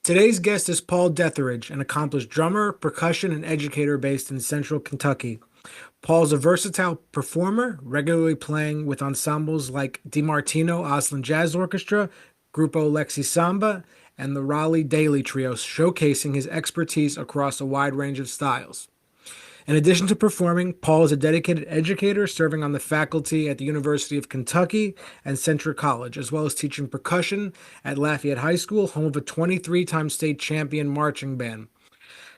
Today's guest is Paul Deatherage, an accomplished drummer, percussion, and educator based in central Kentucky. Paul's a versatile performer, regularly playing with ensembles like DiMartino Osland Jazz Orchestra, Grupo LexiSamba, and the Raleigh Dailey Trio, showcasing his expertise across a wide range of styles. In addition to performing, Paul is a dedicated educator serving on the faculty at the University of Kentucky and Central College, as well as teaching percussion at Lafayette High School, home of a 23-time state champion marching band.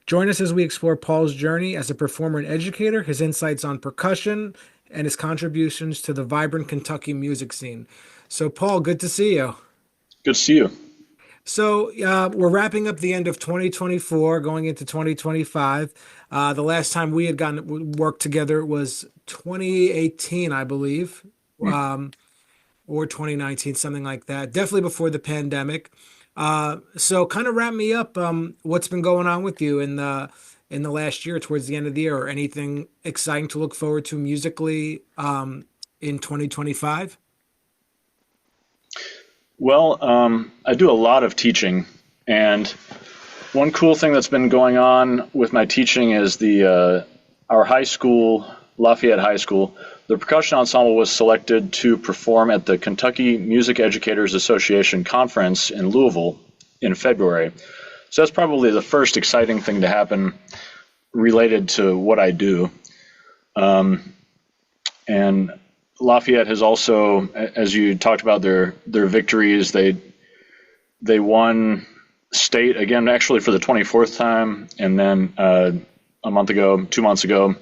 Join us as we explore Paul's journey as a performer and educator, his insights on percussion, and his contributions to the vibrant Kentucky music scene. So, Paul, good to see you. Good to see you. So we're wrapping up the end of 2024, going into 2025. The last time we had gotten work together was 2018, I believe, or 2019, something like that. Definitely before the pandemic. So kind of wrap me up. What's been going on with you in the last year, towards the end of the year, or anything exciting to look forward to musically in 2025? Well, I do a lot of teaching, and one cool thing that's been going on with my teaching is our high school, Lafayette High School, the percussion ensemble was selected to perform at the Kentucky Music Educators Association conference in Louisville in February. So that's probably the first exciting thing to happen related to what I do. And Lafayette has also, as you talked about their victories, they won state again, actually for the 24th time, and then 2 months ago,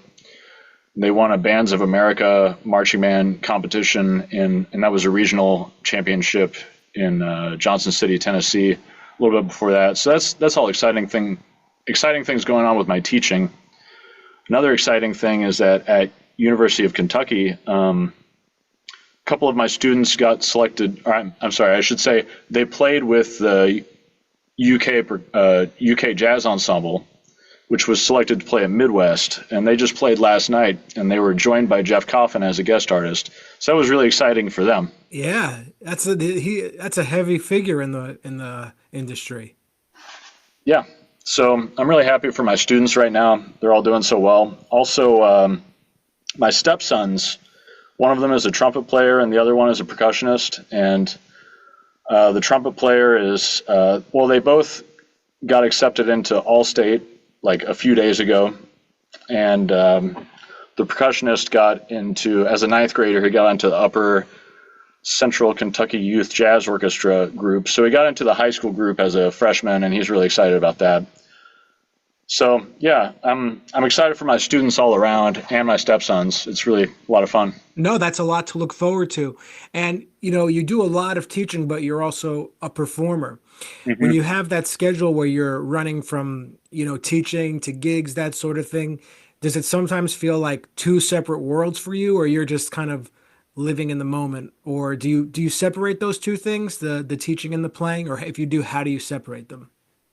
they won a Bands of America marching band competition, and that was a regional championship in Johnson City, Tennessee, a little bit before that. So that's all exciting things going on with my teaching. Another exciting thing is that at University of Kentucky, a couple of my students got selected. I'm sorry, I should say they played with the UK Jazz Ensemble, which was selected to play at Midwest, and they just played last night, and they were joined by Jeff Coffin as a guest artist. So that was really exciting for them. Yeah, that's a heavy figure in the industry. Yeah, so I'm really happy for my students right now. They're all doing so well. Also, my stepsons, one of them is a trumpet player and the other one is a percussionist. And the trumpet player is, they both got accepted into All-State like a few days ago. And the percussionist got into, as a ninth grader, he got into the upper Central Kentucky Youth Jazz Orchestra group. So he got into the high school group as a freshman, and he's really excited about that. So yeah, I'm excited for my students all around and my stepsons. It's really a lot of fun. No, that's a lot to look forward to. And you do a lot of teaching, but you're also a performer. Mm-hmm. When you have that schedule where you're running from, teaching to gigs, that sort of thing, does it sometimes feel like two separate worlds for you, or you're just kind of living in the moment? Or do you separate those two things, the teaching and the playing? Or if you do, how do you separate them?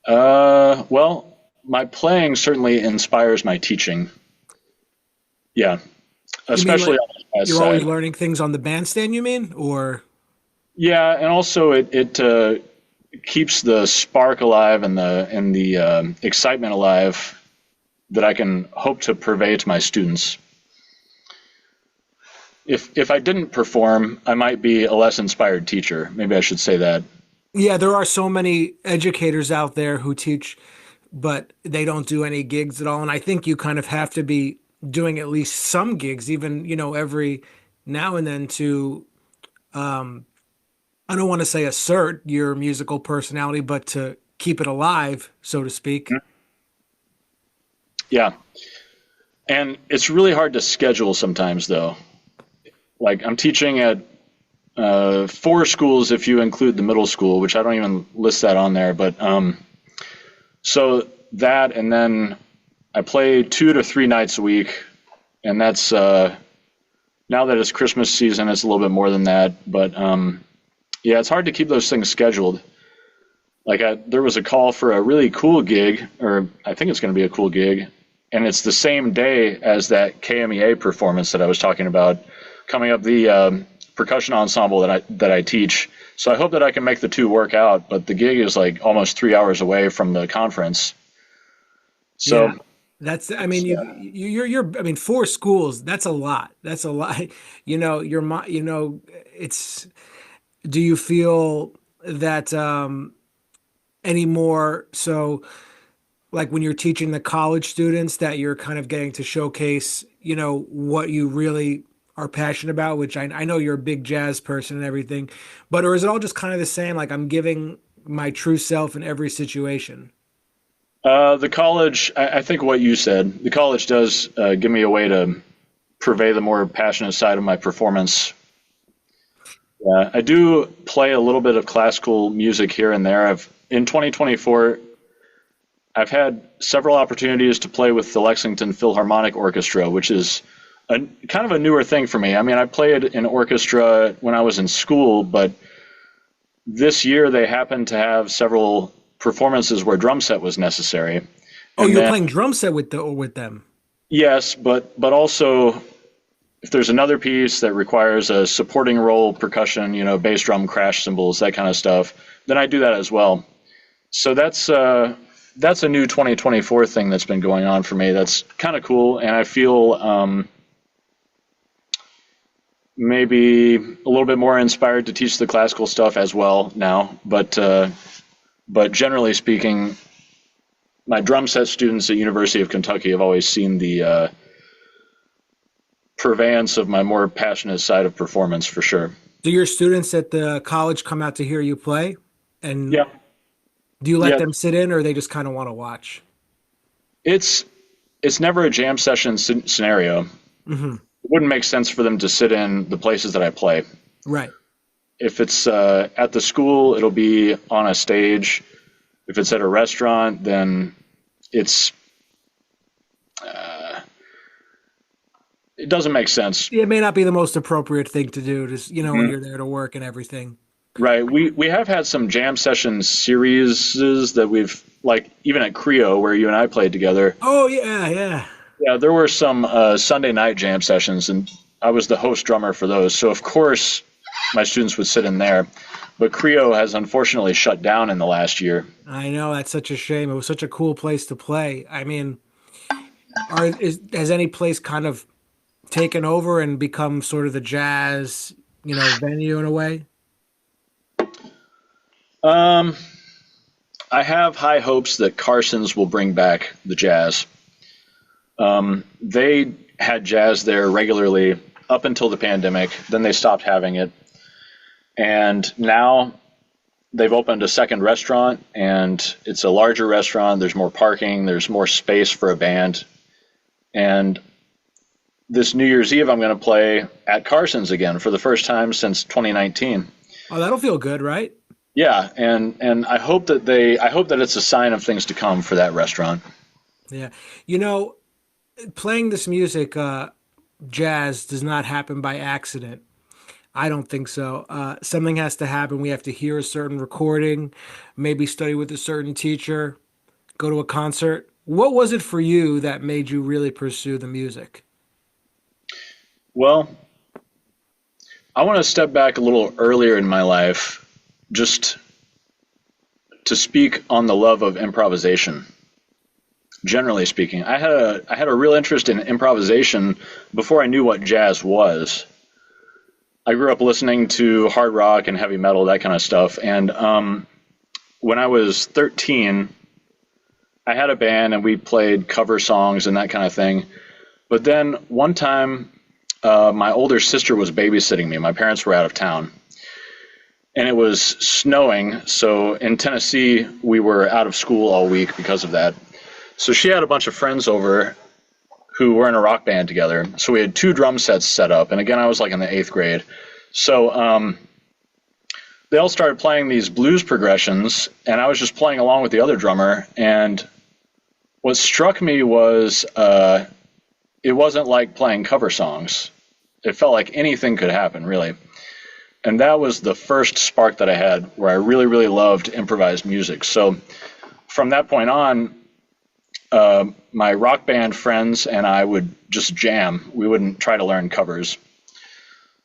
Well, my playing certainly inspires my teaching. Yeah, especially on the jazz you're side. always learning things on the bandstand, you mean? Or yeah, and also it keeps the spark alive and the excitement alive that I can hope to purvey to my students. If I didn't perform, I might be a less inspired teacher. Maybe I should say that. Yeah, there are so many educators out there who teach, but they don't do any gigs at all. And I think you kind of have to be doing at least some gigs, even, every now and then to, I don't want to say assert your musical personality, but to keep it alive, so to speak. Yeah. And it's really hard to schedule sometimes, though. Like I'm teaching at 4 schools if you include the middle school, which I don't even list that on there. But so that, and then I play 2 to 3 nights a week, and that's now that it's Christmas season, it's a little bit more than that. But yeah, it's hard to keep those things scheduled. Like there was a call for a really cool gig, or I think it's going to be a cool gig, and it's the same day as that KMEA performance that I was talking about coming up, the percussion ensemble that I teach. So I hope that I can make the two work out. But the gig is like almost 3 hours away from the conference. So Yeah. That's, I mean, I mean, 4 schools, that's a lot. That's a lot. It's, do you feel that, anymore? So, like when you're teaching the college students, that you're kind of getting to showcase, what you really are passionate about, which I know you're a big jazz person and everything, but, or is it all just kind of the same? Like I'm giving my true self in every situation. the college, I think what you said, the college does give me a way to purvey the more passionate side of my performance. I do play a little bit of classical music here and there. In 2024, I've had several opportunities to play with the Lexington Philharmonic Orchestra, which is kind of a newer thing for me. I mean, I played in orchestra when I was in school, but this year they happened to have several performances where drum set was necessary. Oh, And you're then, playing drum set with them. yes, but also if there's another piece that requires a supporting role, percussion, bass drum, crash cymbals, that kind of stuff, then I do that as well. So that's a new 2024 thing that's been going on for me. That's kind of cool, and I feel maybe a little bit more inspired to teach the classical stuff as well now. But generally speaking, my drum set students at University of Kentucky have always seen the purveyance of my more passionate side of performance for sure. Do your students at the college come out to hear you play? And Yeah, do you let yeah. them sit in, or they just kind of want to watch? It's never a jam session scenario. Hmm. It wouldn't make sense for them to sit in the places that I play. Right. If it's at the school, it'll be on a stage. If it's at a restaurant, then it's it doesn't make sense. It may not be the most appropriate thing to do, just, when Mhm. you're there to work and everything. Right. We have had some jam session series that we've like even at Creo where you and I played together. Oh, yeah, yeah. Yeah, there were some Sunday night jam sessions, and I was the host drummer for those. So of course my students would sit in there. But Creo has unfortunately shut down in the last year. I know, that's such a shame. It was such a cool place to play. I mean, has any place kind of taken over and become sort of the jazz, venue in a way? Um, I have high hopes that Carson's will bring back the jazz. They had jazz there regularly up until the pandemic. Then they stopped having it. And now they've opened a second restaurant, and it's a larger restaurant. There's more parking. There's more space for a band. And this New Year's Eve, I'm going to play at Carson's again for the first time since 2019. Oh, that'll feel good, right? Yeah, and I hope that it's a sign of things to come for that restaurant. Yeah. You know, Playing this music, jazz, does not happen by accident. I don't think so. Something has to happen. We have to hear a certain recording, maybe study with a certain teacher, go to a concert. What was it for you that made you really pursue the music? Well, I want to step back a little earlier in my life just to speak on the love of improvisation. Generally speaking, I had a real interest in improvisation before I knew what jazz was. I grew up listening to hard rock and heavy metal, that kind of stuff. And when I was 13, I had a band and we played cover songs and that kind of thing. But then one time, my older sister was babysitting me. My parents were out of town. And it was snowing. So in Tennessee, we were out of school all week because of that. So she had a bunch of friends over who were in a rock band together. So we had 2 drum sets set up. And again, I was like in the 8th grade. So they all started playing these blues progressions, and I was just playing along with the other drummer. And what struck me was it wasn't like playing cover songs. It felt like anything could happen, really. And that was the first spark that I had where I really, really loved improvised music. So from that point on, my rock band friends and I would just jam. We wouldn't try to learn covers.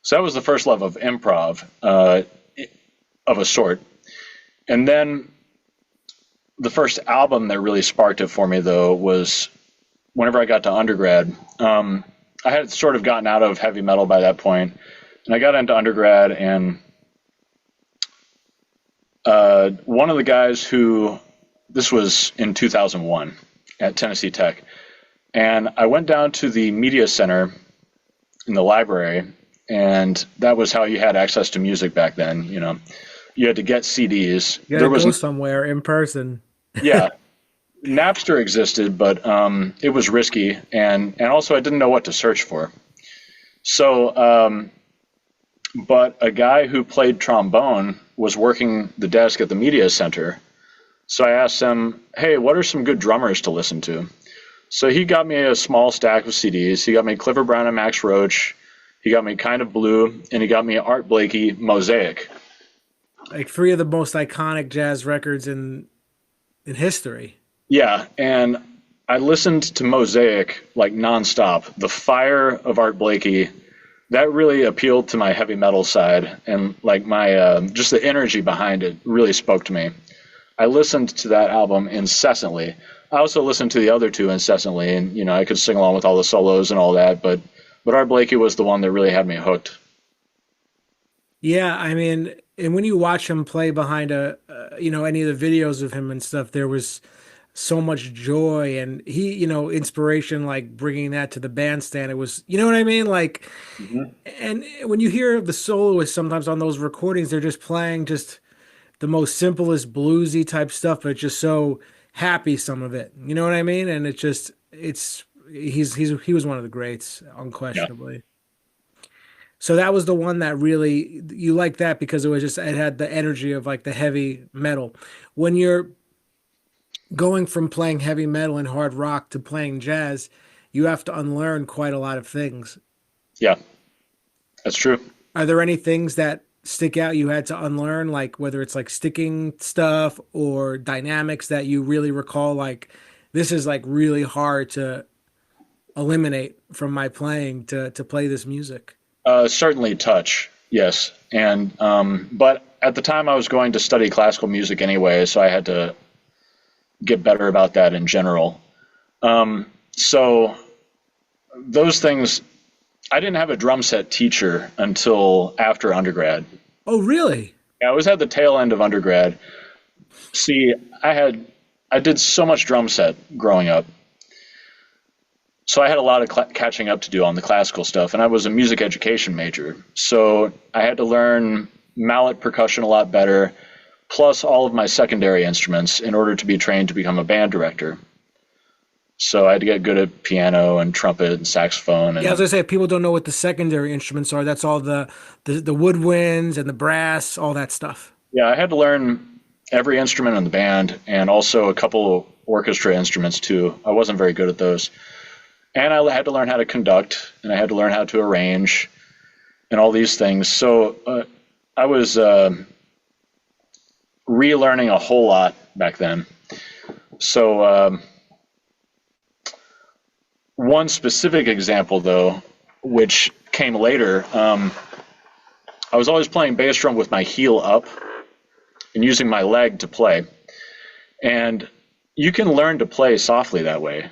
So that was the first love of improv of a sort. And then the first album that really sparked it for me, though, was whenever I got to undergrad. I had sort of gotten out of heavy metal by that point, and I got into undergrad, and one of the guys who, this was in 2001 at Tennessee Tech, and I went down to the media center in the library, and that was how you had access to music back then. You know, you had to get CDs. You gotta go somewhere in person. Yeah, Napster existed, but it was risky, and also I didn't know what to search for. So, but a guy who played trombone was working the desk at the media center. So I asked him, "Hey, what are some good drummers to listen to?" So he got me a small stack of CDs. He got me Clifford Brown and Max Roach. He got me Kind of Blue, and he got me Art Blakey, Mosaic. Like three of the most iconic jazz records in history. Yeah, and I listened to Mosaic like nonstop. The fire of Art Blakey, that really appealed to my heavy metal side, and like my just the energy behind it really spoke to me. I listened to that album incessantly. I also listened to the other two incessantly, and you know I could sing along with all the solos and all that, but Art Blakey was the one that really had me hooked. Yeah, I mean, and when you watch him play behind any of the videos of him and stuff, there was so much joy and inspiration, like bringing that to the bandstand. It was, you know what I mean? Like, Mhm. and when you hear the soloists sometimes on those recordings, they're just playing just the most simplest bluesy type stuff, but just so happy, some of it. You know what I mean? And he was one of the greats, Yeah. unquestionably. So that was the one that really you like that because it had the energy of like the heavy metal. When you're going from playing heavy metal and hard rock to playing jazz, you have to unlearn quite a lot of things. Yeah, that's true. Are there any things that stick out you had to unlearn, like whether it's like sticking stuff or dynamics that you really recall, like this is like really hard to eliminate from my playing to play this music? Certainly touch, yes. And but at the time I was going to study classical music anyway, so I had to get better about that in general. So those things, I didn't have a drum set teacher until after undergrad. Oh, really? Yeah, I was at the tail end of undergrad. See, I did so much drum set growing up. So I had a lot of catching up to do on the classical stuff, and I was a music education major. So I had to learn mallet percussion a lot better, plus all of my secondary instruments in order to be trained to become a band director. So I had to get good at piano and trumpet and saxophone Yeah, as and I say, if people don't know what the secondary instruments are, that's all the woodwinds and the brass, all that stuff. yeah, I had to learn every instrument in the band and also a couple orchestra instruments too. I wasn't very good at those. And I had to learn how to conduct, and I had to learn how to arrange, and all these things. So I was relearning a whole lot back then. So one specific example, though, which came later, I was always playing bass drum with my heel up and using my leg to play. And you can learn to play softly that way.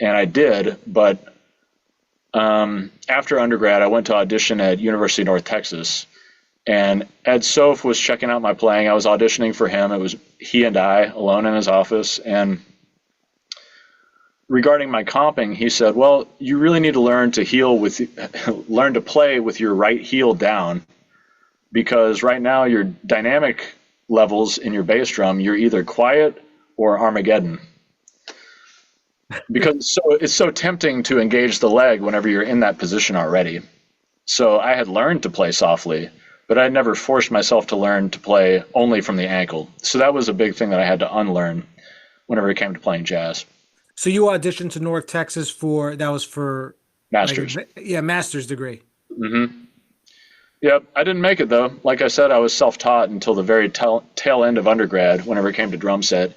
And I did, but after undergrad, I went to audition at University of North Texas, and Ed Soph was checking out my playing. I was auditioning for him. It was he and I alone in his office. And regarding my comping, he said, "Well, you really need to learn to learn to play with your right heel down, because right now your dynamic levels in your bass drum, you're either quiet or Armageddon." Because it's so tempting to engage the leg whenever you're in that position already. So I had learned to play softly, but I never forced myself to learn to play only from the ankle. So that was a big thing that I had to unlearn whenever it came to playing jazz. So you auditioned to North Texas that was for like Masters. yeah, master's degree. Hmm. Yep, I didn't make it though. Like I said, I was self-taught until the very tail end of undergrad whenever it came to drum set.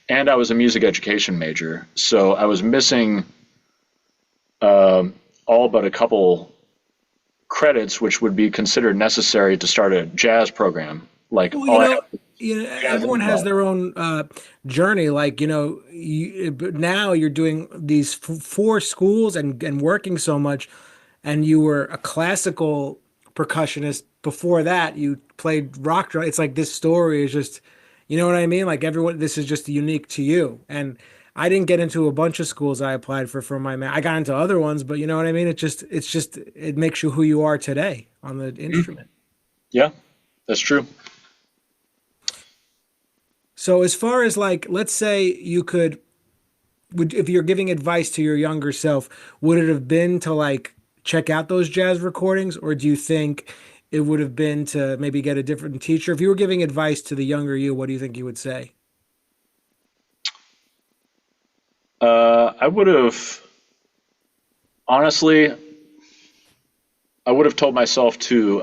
And I was a music education major, so I was missing all but a couple credits which would be considered necessary to start a jazz program. Like Well, all I have jazz everyone has improv. their own journey. Like, but now you're doing these four schools and working so much, and you were a classical percussionist. Before that, you played rock drum. It's like this story is just, you know what I mean? Like everyone, this is just unique to you. And I didn't get into a bunch of schools I applied for my I got into other ones, but you know what I mean? It makes you who you are today on the Mhm. instrument. Yeah, that's true. So as far as like, let's say you could, if you're giving advice to your younger self, would it have been to like check out those jazz recordings, or do you think it would have been to maybe get a different teacher? If you were giving advice to the younger you, what do you think you would say? I would have honestly, I would have told myself to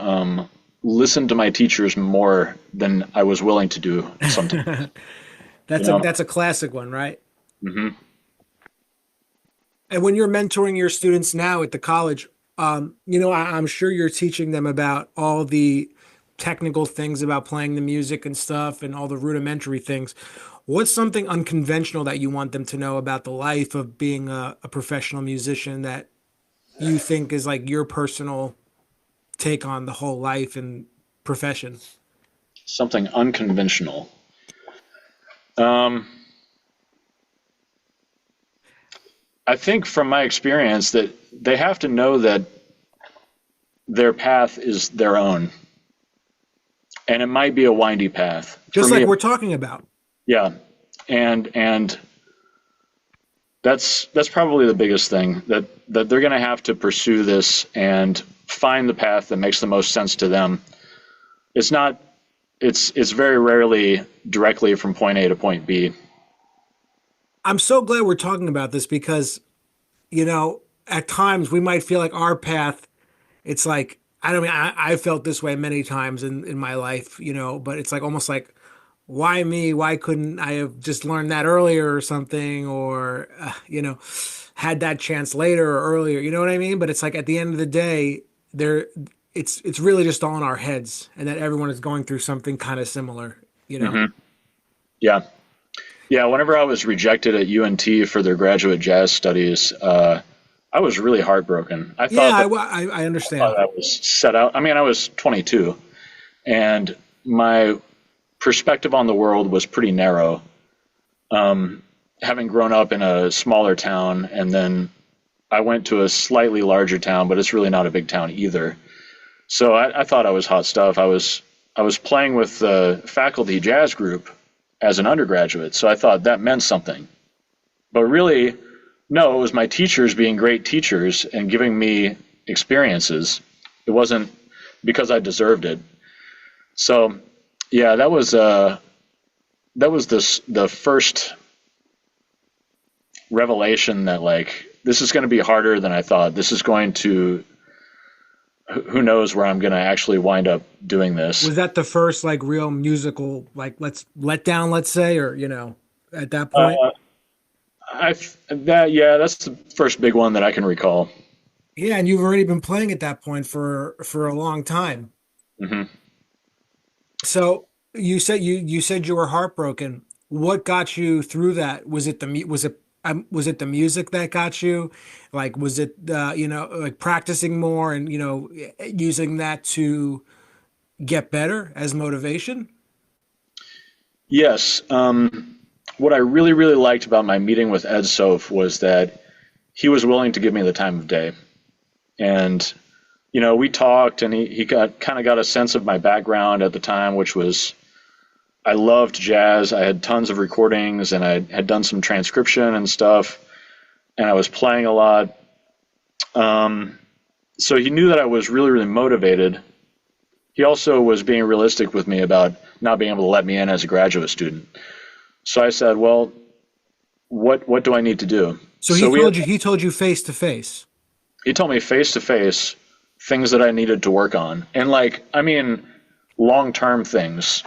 listen to my teachers more than I was willing to do sometimes. You know? That's a classic one, right? Hmm. And when you're mentoring your students now at the college, I'm sure you're teaching them about all the technical things about playing the music and stuff and all the rudimentary things. What's something unconventional that you want them to know about the life of being a professional musician that you think is like your personal take on the whole life and profession? Something unconventional. Um, I think from my experience that they have to know that their path is their own, and it might be a windy path. For Just like me, we're talking about. yeah, and that's probably the biggest thing that they're going to have to pursue this and find the path that makes the most sense to them. It's not. It's very rarely directly from point A to point B. I'm so glad we're talking about this because, at times we might feel like our path, it's like, I don't mean, I felt this way many times in my life, but it's like almost like, why me? Why couldn't I have just learned that earlier or something, or, had that chance later or earlier? You know what I mean? But it's like at the end of the day, there, it's really just all in our heads, and that everyone is going through something kind of similar, you know? Hmm. Yeah. Yeah, whenever I was rejected at UNT for their graduate jazz studies, I was really heartbroken. Yeah, I understand. Thought I was set out. I mean, I was 22, and my perspective on the world was pretty narrow. Having grown up in a smaller town, and then I went to a slightly larger town, but it's really not a big town either. So I thought I was hot stuff. I was playing with the faculty jazz group as an undergraduate, so I thought that meant something. But really, no, it was my teachers being great teachers and giving me experiences. It wasn't because I deserved it. So, yeah, that was the first revelation that like this is going to be harder than I thought. This is going to who knows where I'm going to actually wind up doing this. Was that the first like real musical like let's let down, let's say, or at that point? Uh, yeah, that's the first big one that I can recall. Yeah, and you've already been playing at that point for a long time. Hmm. So you said you were heartbroken. What got you through that? Was it was it the music that got you? Like was it like practicing more and using that to get better as motivation? Yes. What I really, really liked about my meeting with Ed Soph was that he was willing to give me the time of day. And, we talked and he got a sense of my background at the time, which was I loved jazz. I had tons of recordings and I had done some transcription and stuff. And I was playing a lot. So he knew that I was really, really motivated. He also was being realistic with me about not being able to let me in as a graduate student. So I said, well, what do I need to do? So So he told you face to face. he told me face to face things that I needed to work on. And like, I mean, long-term things,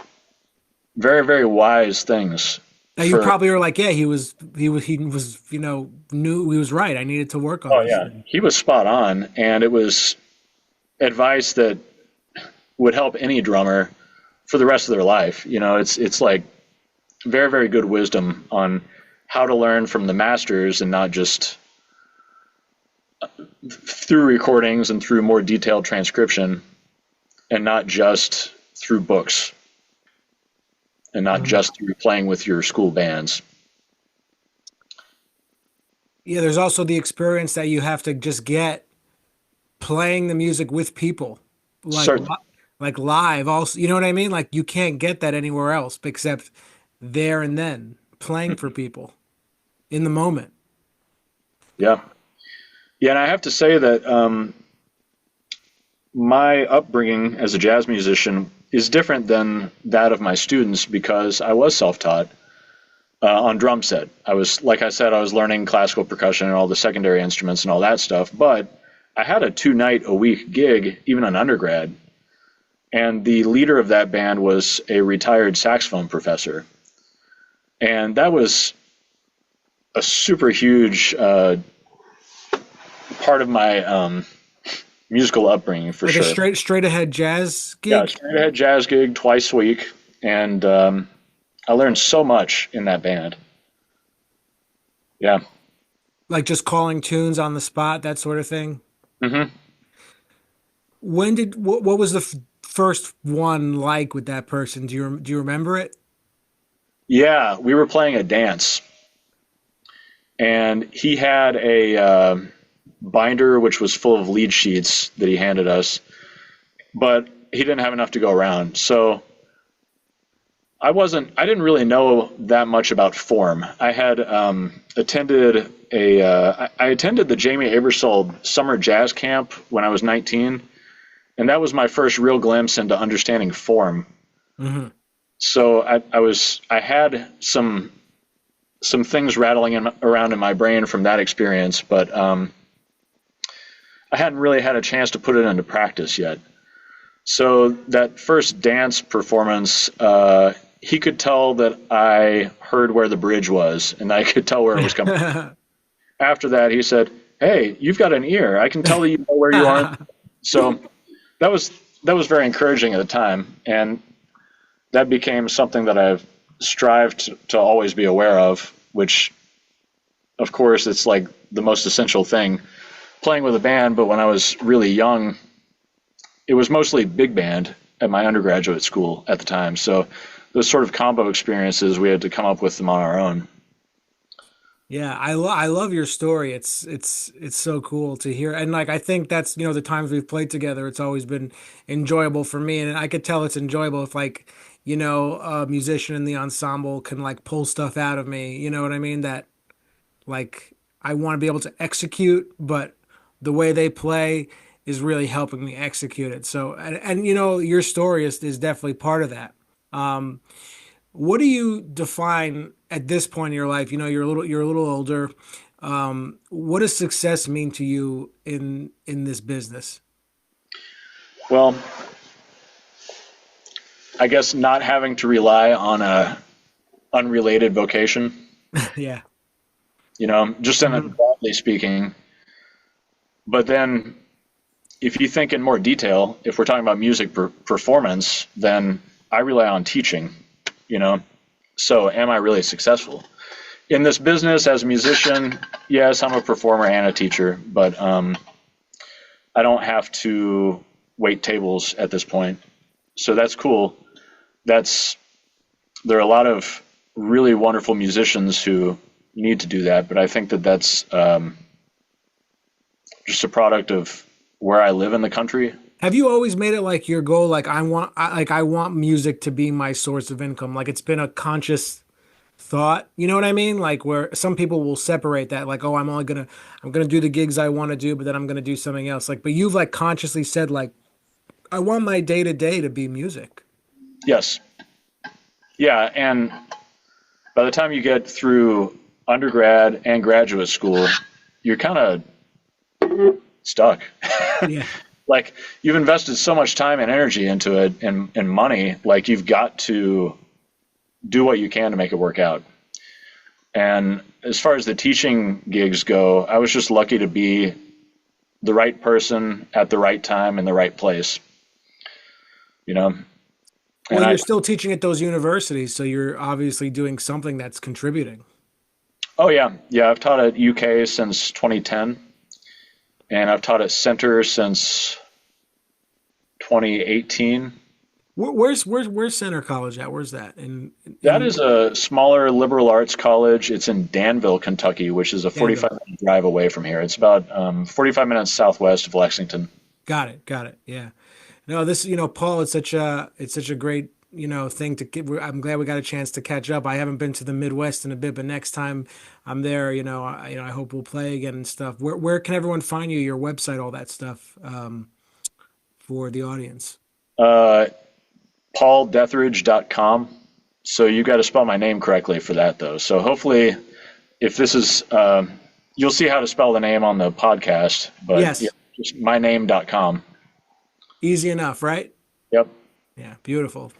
very, very wise things Now you for, probably are like, yeah, he was knew he was right. I needed to work on oh this yeah, thing. he was spot on. And it was, advice that would help any drummer for the rest of their life. It's like very, very good wisdom on how to learn from the masters and not just through recordings and through more detailed transcription and not just through books and not just through playing with your school bands. Yeah, there's also the experience that you have to just get playing the music with people, like Certainly. like live. Also, you know what I mean? Like you can't get that anywhere else except there and then playing for people in the moment. Yeah. Yeah, and I have to say that my upbringing as a jazz musician is different than that of my students because I was self-taught on drum set. Like I said, I was learning classical percussion and all the secondary instruments and all that stuff, but I had a 2-night-a-week gig, even an undergrad, and the leader of that band was a retired saxophone professor. And that was a super huge part of my musical upbringing, for Like sure. a straight ahead jazz gig. Yeah, straight ahead jazz gig twice a week, and I learned so much in that band. Yeah. Like just calling tunes on the spot, that sort of thing. Hmm. What was the first one like with that person? Do you remember it? Yeah, we were playing a dance, and he had a binder which was full of lead sheets that he handed us, but he didn't have enough to go around. So I didn't really know that much about form. I had attended I attended the Jamie Aebersold summer jazz camp when I was 19, and that was my first real glimpse into understanding form. Hmm. So I had some things rattling around in my brain from that experience, but I hadn't really had a chance to put it into practice yet. So that first dance performance, he could tell that I heard where the bridge was, and I could tell where it was coming from. After that, he said, "Hey, you've got an ear. I can tell that you know where you are." So that was very encouraging at the time, and that became something that I've strived to always be aware of, which, of course, it's like the most essential thing. Playing with a band, but when I was really young, it was mostly big band at my undergraduate school at the time. So those sort of combo experiences, we had to come up with them on our own. Yeah, I love your story. It's so cool to hear. And like I think that's, the times we've played together, it's always been enjoyable for me. And I could tell it's enjoyable if like, a musician in the ensemble can like pull stuff out of me, you know what I mean? That like I want to be able to execute, but the way they play is really helping me execute it. So and your story is definitely part of that. Um, what do you define at this point in your life? You're a little older. What does success mean to you in this business? Well, I guess not having to rely on a unrelated vocation, Yeah. just in a Mhm. broadly speaking. But then if you think in more detail, if we're talking about music performance, then I rely on teaching, you know. So am I really successful? In this business as a musician, yes, I'm a performer and a teacher, but I don't have to wait tables at this point. So that's cool. There are a lot of really wonderful musicians who need to do that, but I think that that's just a product of where I live in the country. Have you always made it like your goal? Like I want music to be my source of income. Like it's been a conscious thought. You know what I mean? Like where some people will separate that. Like, oh, I'm gonna do the gigs I want to do, but then I'm gonna do something else. Like, but you've like consciously said like, I want my day to day to be music. Yes. Yeah, and by the time you get through undergrad and graduate school, you're kind of stuck. Yeah. Like you've invested so much time and energy into it and money, like you've got to do what you can to make it work out. And as far as the teaching gigs go, I was just lucky to be the right person at the right time in the right place, you know. And Well, you're still teaching at those universities, so you're obviously doing something that's contributing. oh yeah, yeah, I've taught at UK since 2010, and I've taught at Center since 2018. Where's Center College at? Where's that? That In is a smaller liberal arts college. It's in Danville, Kentucky, which is a Danville. 45-minute drive away from here. It's about 45 minutes southwest of Lexington. Got it. Got it. Yeah. No, this, Paul, it's such a great, thing to get. I'm glad we got a chance to catch up. I haven't been to the Midwest in a bit, but next time I'm there, I hope we'll play again and stuff. Where can everyone find you? Your website, all that stuff, for the audience. Uh, PaulDeatherage.com. So you got to spell my name correctly for that, though. So hopefully, if this is, you'll see how to spell the name on the podcast, but yeah, Yes. just myname.com. Easy enough, right? Yep. Yeah. Beautiful.